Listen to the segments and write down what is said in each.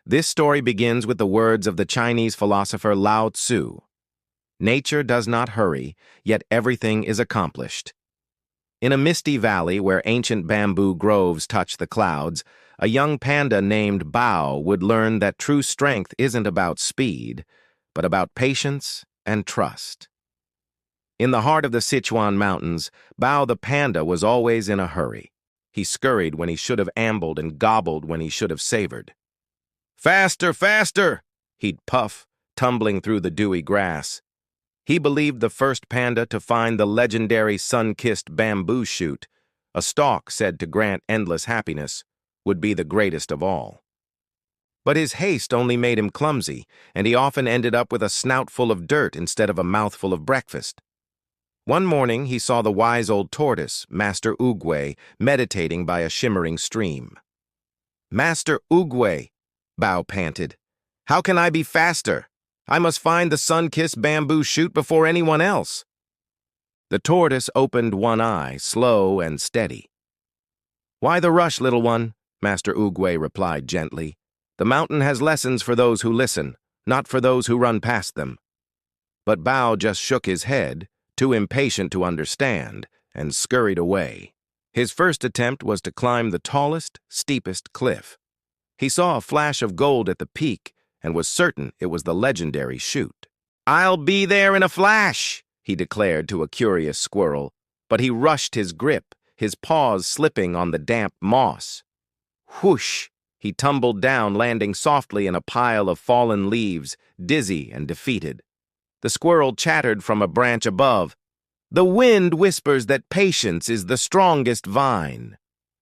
This story begins with the words of the Chinese philosopher Lao Tzu. Nature does not hurry, yet everything is accomplished. In a misty valley where ancient bamboo groves touch the clouds, a young panda named Bao would learn that true strength isn't about speed, but about patience and trust. In the heart of the Sichuan Mountains, Bao the panda was always in a hurry. He scurried when he should have ambled and gobbled when he should have savored. "Faster, faster!" he'd puff, tumbling through the dewy grass. He believed the first panda to find the legendary sun-kissed bamboo shoot, a stalk said to grant endless happiness, would be the greatest of all. But his haste only made him clumsy, and he often ended up with a snout full of dirt instead of a mouthful of breakfast. One morning he saw the wise old tortoise, Master Oogway, meditating by a shimmering stream. "Master Oogway," Bao panted, "how can I be faster? I must find the sun-kissed bamboo shoot before anyone else." The tortoise opened one eye, slow and steady. "Why the rush, little one?" Master Oogway replied gently. "The mountain has lessons for those who listen, not for those who run past them." But Bao just shook his head, too impatient to understand, and scurried away. His first attempt was to climb the tallest, steepest cliff. He saw a flash of gold at the peak and was certain it was the legendary shoot. "I'll be there in a flash," he declared to a curious squirrel, but he rushed his grip, his paws slipping on the damp moss. Whoosh! He tumbled down, landing softly in a pile of fallen leaves, dizzy and defeated. The squirrel chattered from a branch above. "The wind whispers that patience is the strongest vine."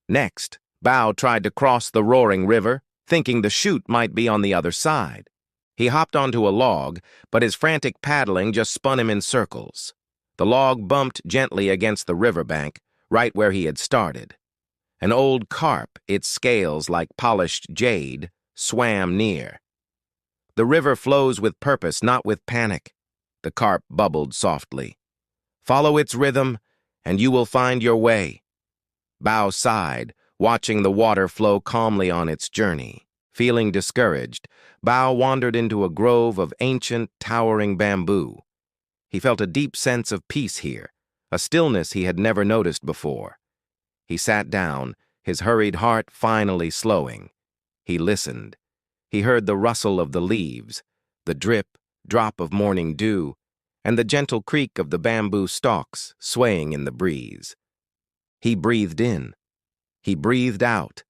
Next, Bao tried to cross the roaring river, thinking the chute might be on the other side. He hopped onto a log, but his frantic paddling just spun him in circles. The log bumped gently against the riverbank, right where he had started. An old carp, its scales like polished jade, swam near. "The river flows with purpose, not with panic," the carp bubbled softly. "Follow its rhythm, and you will find your way." Bao sighed, watching the water flow calmly on its journey. Feeling discouraged, Bao wandered into a grove of ancient, towering bamboo. He felt a deep sense of peace here, a stillness he had never noticed before. He sat down, his hurried heart finally slowing. He listened. He heard the rustle of the leaves, the drip, drop of morning dew, and the gentle creak of the bamboo stalks swaying in the breeze. He breathed in. He breathed out.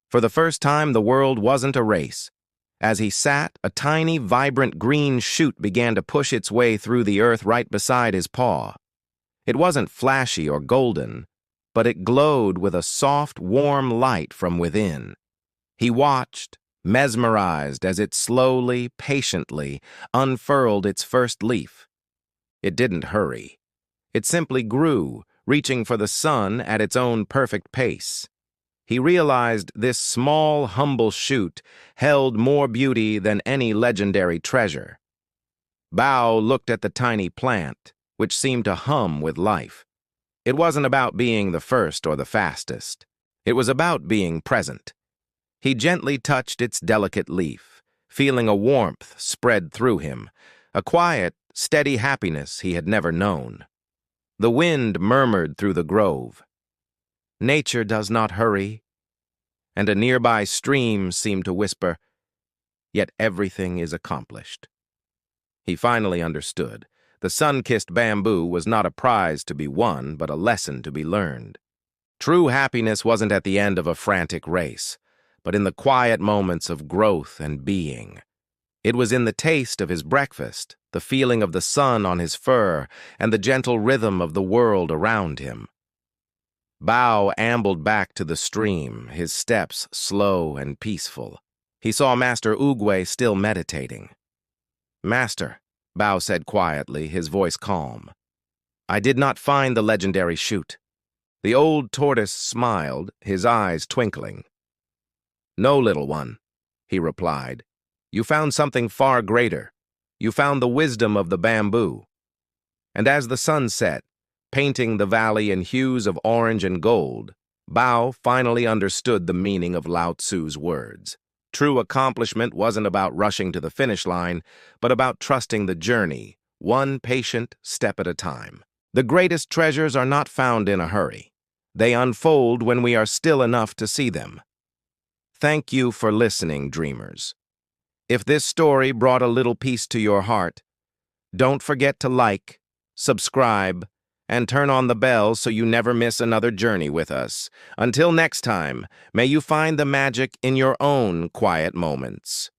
For the first time, the world wasn't a race. As he sat, a tiny, vibrant green shoot began to push its way through the earth right beside his paw. It wasn't flashy or golden, but it glowed with a soft, warm light from within. He watched, mesmerized, as it slowly, patiently unfurled its first leaf. It didn't hurry. It simply grew, reaching for the sun at its own perfect pace. He realized this small, humble shoot held more beauty than any legendary treasure. Bao looked at the tiny plant, which seemed to hum with life. It wasn't about being the first or the fastest. It was about being present. He gently touched its delicate leaf, feeling a warmth spread through him, a quiet, steady happiness he had never known. The wind murmured through the grove. Nature does not hurry, and a nearby stream seemed to whisper, "Yet everything is accomplished." He finally understood. The sun-kissed bamboo was not a prize to be won, but a lesson to be learned. True happiness wasn't at the end of a frantic race, but in the quiet moments of growth and being. It was in the taste of his breakfast, the feeling of the sun on his fur, and the gentle rhythm of the world around him. Bao ambled back to the stream, his steps slow and peaceful. He saw Master Oogway still meditating. "Master," Bao said quietly, his voice calm, "I did not find the legendary shoot." The old tortoise smiled, his eyes twinkling. "No, little one," he replied. "You found something far greater. You found the wisdom of the bamboo." And as the sun set, painting the valley in hues of orange and gold, Bao finally understood the meaning of Lao Tzu's words. True accomplishment wasn't about rushing to the finish line, but about trusting the journey, one patient step at a time. The greatest treasures are not found in a hurry. They unfold when we are still enough to see them. Thank you for listening, dreamers. If this story brought a little peace to your heart, don't forget to like, subscribe, and turn on the bell so you never miss another journey with us. Until next time, may you find the magic in your own quiet moments.